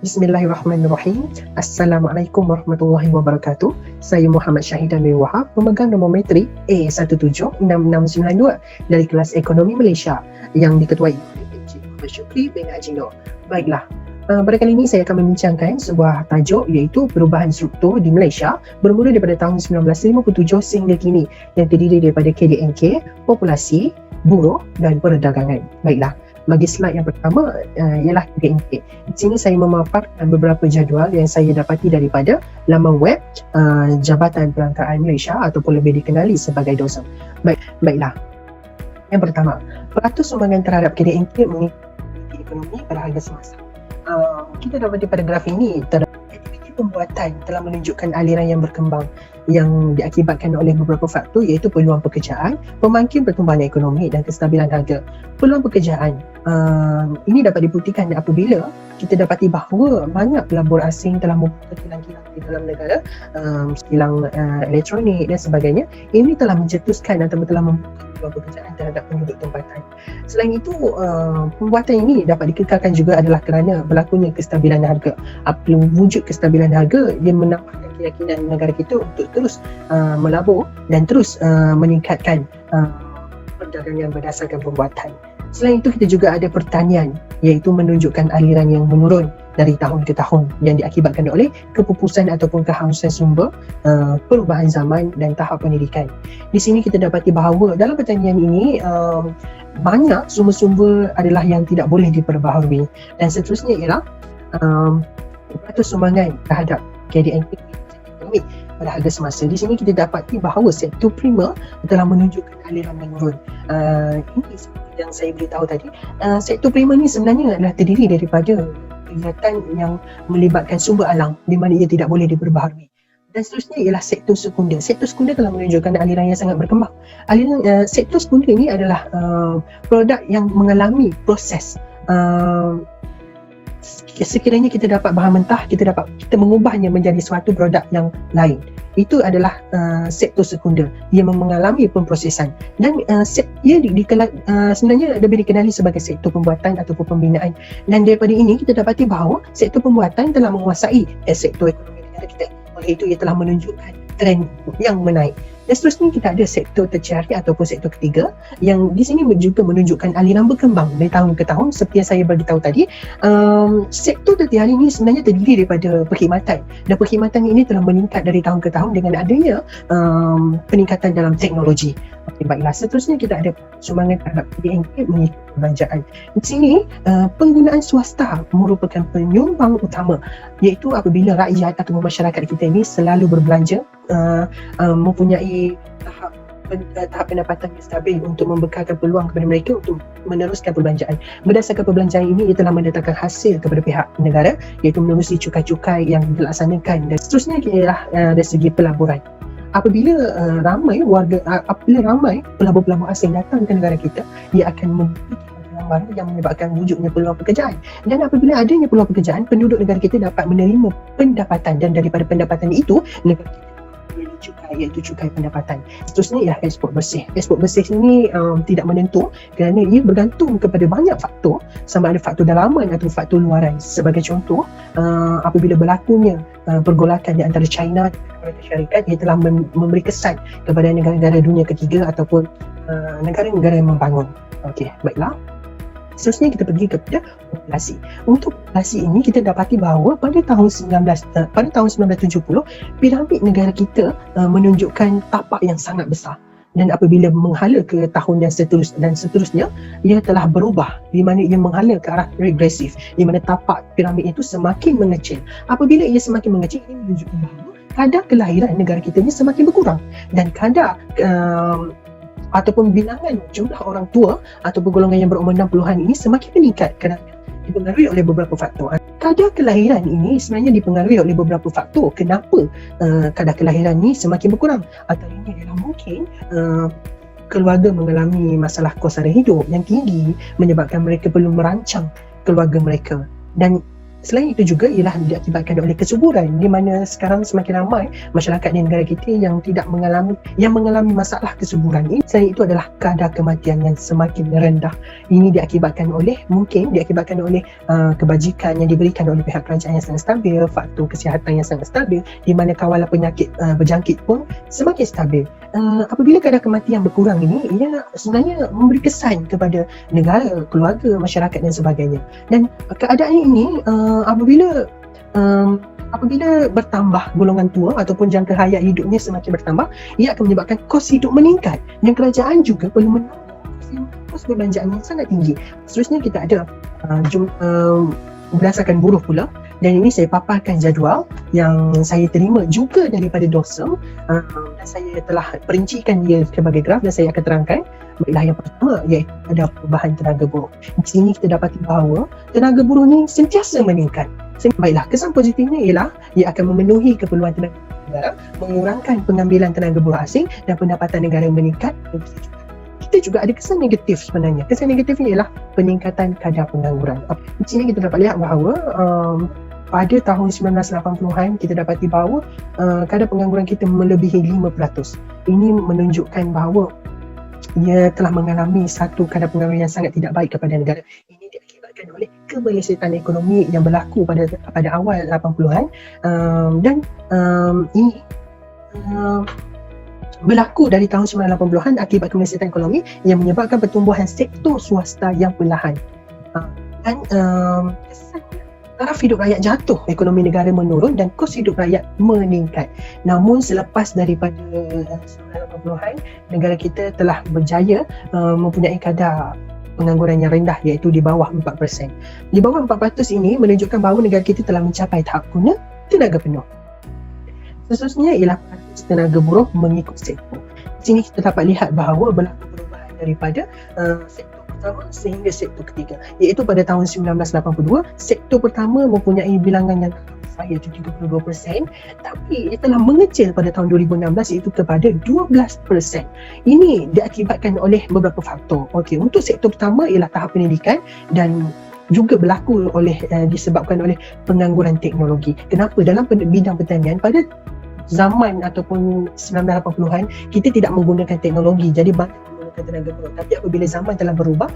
Bismillahirrahmanirrahim. Assalamualaikum warahmatullahi wabarakatuh. Saya Muhammad Syahidan bin Wahab, pemegang nombor metrik A176692 dari kelas Ekonomi Malaysia yang diketuai oleh Encik Muhammad Syukri bin Haji Noor. Baiklah, pada kali ini saya akan membincangkan sebuah tajuk iaitu perubahan struktur di Malaysia bermula daripada tahun 1957 sehingga kini yang terdiri daripada KDNK, populasi, buruh dan perdagangan. Baiklah, bagi slide yang pertama ialah KDNK. Di sini saya memaparkan beberapa jadual yang saya dapati daripada laman web Jabatan Perangkaan Malaysia ataupun lebih dikenali sebagai DOSM. Baiklah. Yang pertama, peratus sumbangan terhadap KDNK mengikuti ekonomi pada harga semasa. Kita dapati pada graf ini aktiviti pembuatan telah menunjukkan aliran yang berkembang yang diakibatkan oleh beberapa faktor iaitu peluang pekerjaan, pembangkit pertumbuhan ekonomi dan kestabilan harga. Peluang pekerjaan ini dapat dibuktikan apabila kita dapati bahawa banyak pelabur asing telah membuka kilang-kilang di dalam negara, kilang elektronik dan sebagainya. Ini telah mencetuskan atau telah membuka peluang pekerjaan terhadap penduduk tempatan. Selain itu, pembuatan ini dapat dikekalkan juga adalah kerana berlakunya kestabilan harga. Apabila wujud kestabilan harga, ia menampakkan keyakinan negara kita untuk terus melabur dan terus meningkatkan perdagangan berdasarkan pembuatan. Selain itu, kita juga ada pertanian iaitu menunjukkan aliran yang menurun dari tahun ke tahun yang diakibatkan oleh kepupusan ataupun kehausan sumber, perubahan zaman dan tahap pendidikan. Di sini kita dapati bahawa dalam pertanian ini banyak sumber-sumber adalah yang tidak boleh diperbaharui dan seterusnya ialah peratus sumbangan terhadap KDNP ekonomi pada harga semasa. Di sini kita dapati bahawa sektor primer telah menunjukkan aliran menurun. Ini seperti yang saya beritahu tadi, sektor primer ni sebenarnya adalah terdiri daripada kegiatan yang melibatkan sumber alam di mana ia tidak boleh diperbaharui. Dan seterusnya ialah sektor sekunder. Sektor sekunder telah menunjukkan aliran yang sangat berkembang. Aliran sektor sekunder ini adalah produk yang mengalami proses. Sekiranya kita dapat bahan mentah, kita mengubahnya menjadi suatu produk yang lain. Itu adalah sektor sekunder. Ia mengalami pemprosesan dan ia sebenarnya lebih dikenali sebagai sektor pembuatan ataupun pembinaan. Dan daripada ini kita dapati bahawa sektor pembuatan telah menguasai sektor ekonomi negara kita. Oleh itu ia telah menunjukkan trend yang menaik. Dan seterusnya kita ada sektor tertiari ataupun sektor ketiga yang di sini juga menunjukkan aliran berkembang dari tahun ke tahun. Seperti yang saya beritahu tadi, sektor tertiari ini sebenarnya terdiri daripada perkhidmatan dan perkhidmatan ini telah meningkat dari tahun ke tahun dengan adanya peningkatan dalam teknologi. Okay, baiklah, seterusnya kita ada sumbangan terhadap KDNK mengikut perbelanjaan. Di sini penggunaan swasta merupakan penyumbang utama iaitu apabila rakyat atau masyarakat kita ini selalu berbelanja, mempunyai tahap pendapatan yang stabil untuk membekalkan peluang kepada mereka untuk meneruskan perbelanjaan. Berdasarkan perbelanjaan ini, ia telah mendatangkan hasil kepada pihak negara iaitu menerusi cukai-cukai yang dilaksanakan. Dan seterusnya ialah dari segi pelaburan. Apabila ramai pelabur-pelabur asing datang ke negara kita, ia akan membuat baru yang menyebabkan wujudnya peluang pekerjaan. Dan apabila adanya peluang pekerjaan, penduduk negara kita dapat menerima pendapatan dan daripada pendapatan itu, negara kita boleh cukai iaitu cukai pendapatan. Seterusnya ialah ekspor bersih. Ekspor bersih ini tidak menentu kerana ia bergantung kepada banyak faktor, sama ada faktor dalaman atau faktor luaran. Sebagai contoh, apabila berlakunya pergolakan di antara China dan Amerika Syarikat, ia telah memberi kesan kepada negara-negara dunia ketiga ataupun negara-negara yang membangun. Okey, baiklah. Seterusnya kita pergi kepada populasi. Untuk populasi ini kita dapati bahawa pada tahun 1970 piramid negara kita menunjukkan tapak yang sangat besar. Dan apabila menghala ke tahun yang seterusnya, ia telah berubah di mana ia menghala ke arah regresif, di mana tapak piramid itu semakin mengecil. Apabila ia semakin mengecil, ini menunjukkan bahawa kadar kelahiran negara kita ini semakin berkurang dan kadar ataupun bilangan jumlah orang tua ataupun golongan yang berumur 60-an ini semakin meningkat kerana dipengaruhi oleh beberapa faktor. Kadar kelahiran ini sebenarnya dipengaruhi oleh beberapa faktor. Kenapa kadar kelahiran ini semakin berkurang? Antaranya ialah mungkin keluarga mengalami masalah kos sara hidup yang tinggi menyebabkan mereka perlu merancang keluarga mereka. Dan Selain itu juga ialah diakibatkan oleh kesuburan, di mana sekarang semakin ramai masyarakat di negara kita yang mengalami masalah kesuburan ini. Selain itu adalah kadar kematian yang semakin rendah. Ini diakibatkan oleh kebajikan yang diberikan oleh pihak kerajaan yang sangat stabil, faktor kesihatan yang sangat stabil, di mana kawalan penyakit berjangkit pun semakin stabil. Apabila kadar kematian berkurang ini, ia sebenarnya memberi kesan kepada negara, keluarga, masyarakat dan sebagainya. Dan keadaan ini apabila bertambah golongan tua ataupun jangka hayat hidupnya semakin bertambah, ia akan menyebabkan kos hidup meningkat, dan kerajaan juga perlu menanggung kos perbelanjaan yang sangat tinggi. Seterusnya kita ada berdasarkan buruh pula, dan ini saya paparkan jadual yang saya terima juga daripada DOSM, dan saya telah perincikan dia sebagai graf dan saya akan terangkan. Baiklah, yang pertama iaitu ada perubahan tenaga buruh. Di sini kita dapati bahawa tenaga buruh ni sentiasa meningkat. Baiklah, kesan positifnya ialah ia akan memenuhi keperluan tenaga negara, mengurangkan pengambilan tenaga buruh asing dan pendapatan negara meningkat. Kita juga ada kesan negatif sebenarnya. Kesan negatifnya ialah peningkatan kadar pengangguran. Di sini kita dapat lihat bahawa pada tahun 1980-an kita dapati bahawa kadar pengangguran kita melebihi 5%. Ini menunjukkan bahawa ia telah mengalami satu kadar pengangguran yang sangat tidak baik kepada negara. Ini diakibatkan oleh kemelesetan ekonomi yang berlaku pada awal 80-an, dan ini berlaku dari tahun 1980-an akibat kemelesetan ekonomi yang menyebabkan pertumbuhan sektor swasta yang perlahan. Dan taraf hidup rakyat jatuh, ekonomi negara menurun dan kos hidup rakyat meningkat. Namun selepas daripada 1980-an, negara kita telah berjaya mempunyai kadar pengangguran yang rendah, iaitu di bawah 4%. Di bawah 4% ini menunjukkan bahawa negara kita telah mencapai tahap guna tenaga penuh. Seterusnya ialah tenaga buruh mengikut sektor. Di sini kita dapat lihat bahawa berlaku perubahan daripada sektor pertama sehingga sektor ketiga, iaitu pada tahun 1982 sektor pertama mempunyai bilangan yang besar, iaitu 32%, tapi ia telah mengecil pada tahun 2016 iaitu kepada 12%. Ini diakibatkan oleh beberapa faktor. Okey, untuk sektor pertama ialah tahap pendidikan dan juga berlaku disebabkan oleh pengangguran teknologi. Kenapa? Dalam bidang pertanian pada zaman ataupun 1980-an kita tidak menggunakan teknologi, jadi banyak menggunakan tenaga buruh. Tapi apabila zaman telah berubah,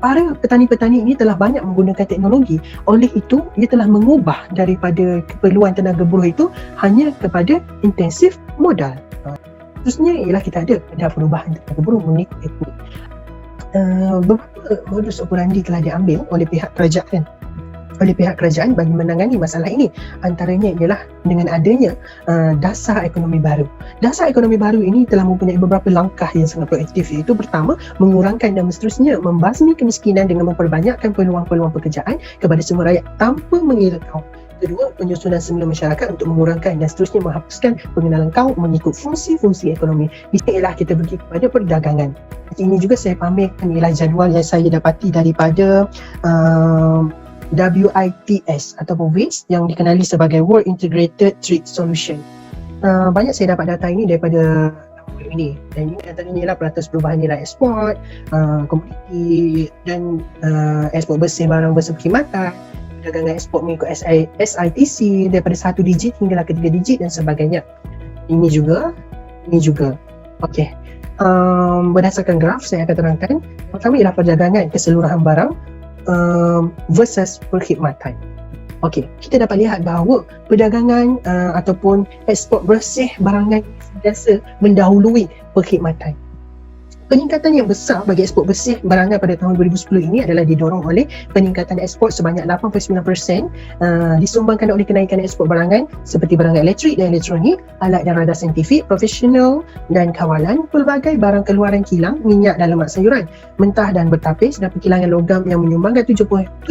para petani-petani ini telah banyak menggunakan teknologi. Oleh itu, ia telah mengubah daripada keperluan tenaga buruh itu hanya kepada intensif modal. Terusnya ialah kita ada perubahan tenaga buruh mengikut etnik. Beberapa modus operandi telah diambil oleh pihak kerajaan bagi menangani masalah ini. Antaranya ialah dengan adanya dasar ekonomi baru. Dasar ekonomi baru ini telah mempunyai beberapa langkah yang sangat proaktif, iaitu pertama, mengurangkan dan seterusnya membasmi kemiskinan dengan memperbanyakkan peluang-peluang pekerjaan kepada semua rakyat tanpa mengira kaum. Kedua, penyusunan semula masyarakat untuk mengurangkan dan seterusnya menghapuskan pengenalan kaum mengikut fungsi-fungsi ekonomi. Di sini ialah kita pergi kepada perdagangan. Ini juga saya pamerkan ialah jadual yang saya dapati daripada WITS ataupun WITS yang dikenali sebagai World Integrated Trade Solution. Banyak saya dapat data ini daripada ini, dan ini antaranya ialah peratus perubahan nilai ekspor, komoditi dan ekspor bersih barang bersih perkhidmatan, perdagangan ekspor mengikut SITC daripada 1 digit hinggalah ke 3 digit dan sebagainya. Ini juga. Okey. Berdasarkan graf saya akan terangkan. Pertama ialah perdagangan keseluruhan barang versus perkhidmatan. Okey, kita dapat lihat bahawa perdagangan ataupun ekspor bersih barangan biasa mendahului perkhidmatan. Peningkatan yang besar bagi ekspor bersih barangan pada tahun 2010 ini adalah didorong oleh peningkatan ekspor sebanyak 89%, disumbangkan oleh kenaikan ekspor barangan seperti barangan elektrik dan elektronik, alat dan radar saintifik, profesional dan kawalan, pelbagai barang keluaran kilang, minyak dan lemak sayuran, mentah dan bertapis dan perkilangan logam yang menyumbangkan 70.9%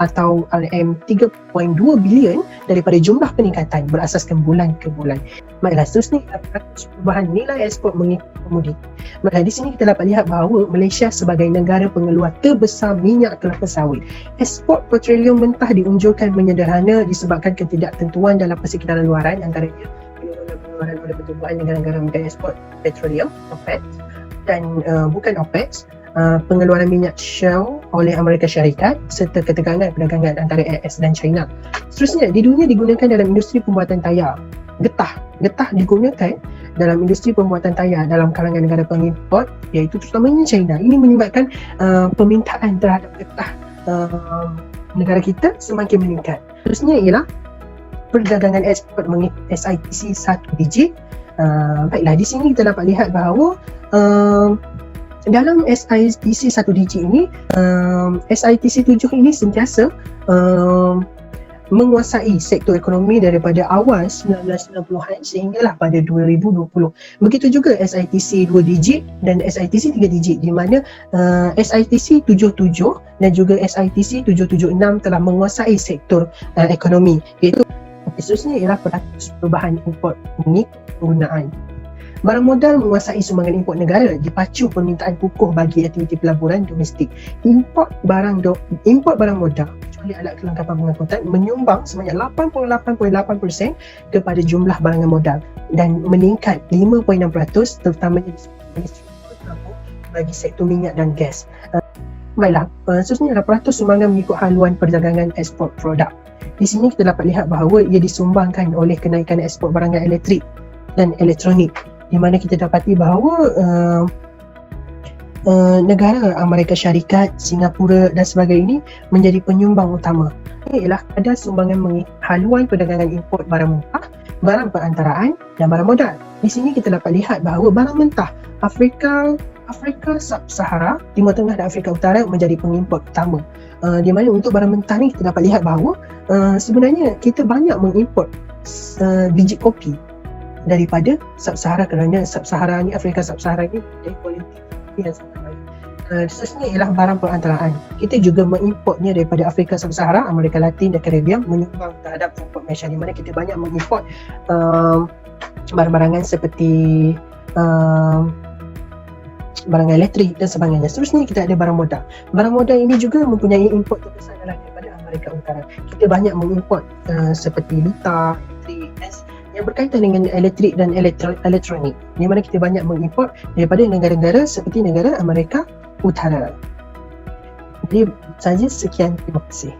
atau RM3.2 bilion daripada jumlah peningkatan berasaskan bulan ke bulan. Baiklah, seterusnya perubahan nilai ekspor mengikut komoditi. Maka di sini kita dapat lihat bahawa Malaysia sebagai negara pengeluar terbesar minyak kelapa sawit. Ekspor petroleum mentah diunjurkan menyederhana disebabkan ketidaktentuan dalam persekitaran luaran, antaranya penurunan oleh pertumbuhan negara-negara mengekspor petroleum OPEC dan bukan OPEC, pengeluaran minyak Shell oleh Amerika Syarikat serta ketegangan perdagangan antara AS dan China. Seterusnya, di dunia digunakan dalam industri pembuatan tayar. Getah digunakan dalam industri pembuatan tayar dalam kalangan negara pengimport, iaitu terutamanya China. Ini menyebabkan permintaan terhadap getah negara kita semakin meningkat. Seterusnya ialah perdagangan ekspor SITC 1 digit. Baiklah, di sini kita dapat lihat bahawa dalam SITC 1 digit ini, SITC 7 ini sentiasa menguasai sektor ekonomi daripada awal 1990-an sehinggalah pada 2020. Begitu juga SITC 2 digit dan SITC 3 digit, di mana SITC 77 dan juga SITC 776 telah menguasai sektor ekonomi, iaitu seterusnya ialah peratus perubahan import unit penggunaan. Barang modal menguasai sumbangan import negara dipacu permintaan kukuh bagi aktiviti pelaburan domestik. Import barang modal kecuali alat kelengkapan pengangkutan menyumbang sebanyak 88.8% kepada jumlah barangan modal dan meningkat 5.6% terutamanya bagi sektor minyak dan gas. Baiklah, seterusnya adalah peratus sumbangan mengikut haluan perdagangan ekspor produk. Di sini kita dapat lihat bahawa ia disumbangkan oleh kenaikan ekspor barangan elektrik dan elektronik, di mana kita dapati bahawa negara Amerika Syarikat, Singapura dan sebagainya ini menjadi penyumbang utama. Ini ialah ada sumbangan haluan perdagangan import barang mentah, barang perantaraan dan barang modal. Di sini kita dapat lihat bahawa barang mentah Afrika Sub-Sahara, Timur Tengah dan Afrika Utara menjadi pengimport utama. Di mana untuk barang mentah ni kita dapat lihat bahawa sebenarnya kita banyak mengimport biji kopi daripada Sub-Sahara, kerana Sub-Sahara ni, Afrika Sub-Sahara ni dari kualiti yang sangat baik. Seterusnya ialah barang perantaraan. Kita juga mengimportnya daripada Afrika Sub-Sahara, Amerika Latin dan Caribbean, menyumbang terhadap import Malaysia, di mana kita banyak mengimport barang-barangan seperti barang elektrik dan sebagainya. Seterusnya kita ada barang modal. Barang modal ini juga mempunyai import terbesar adalah daripada Amerika Utara. Kita banyak mengimport seperti lita, elektrik, yang berkaitan dengan elektrik dan elektronik, di mana kita banyak mengimport daripada negara-negara seperti negara Amerika Utara. Jadi saja, sekian, terima kasih.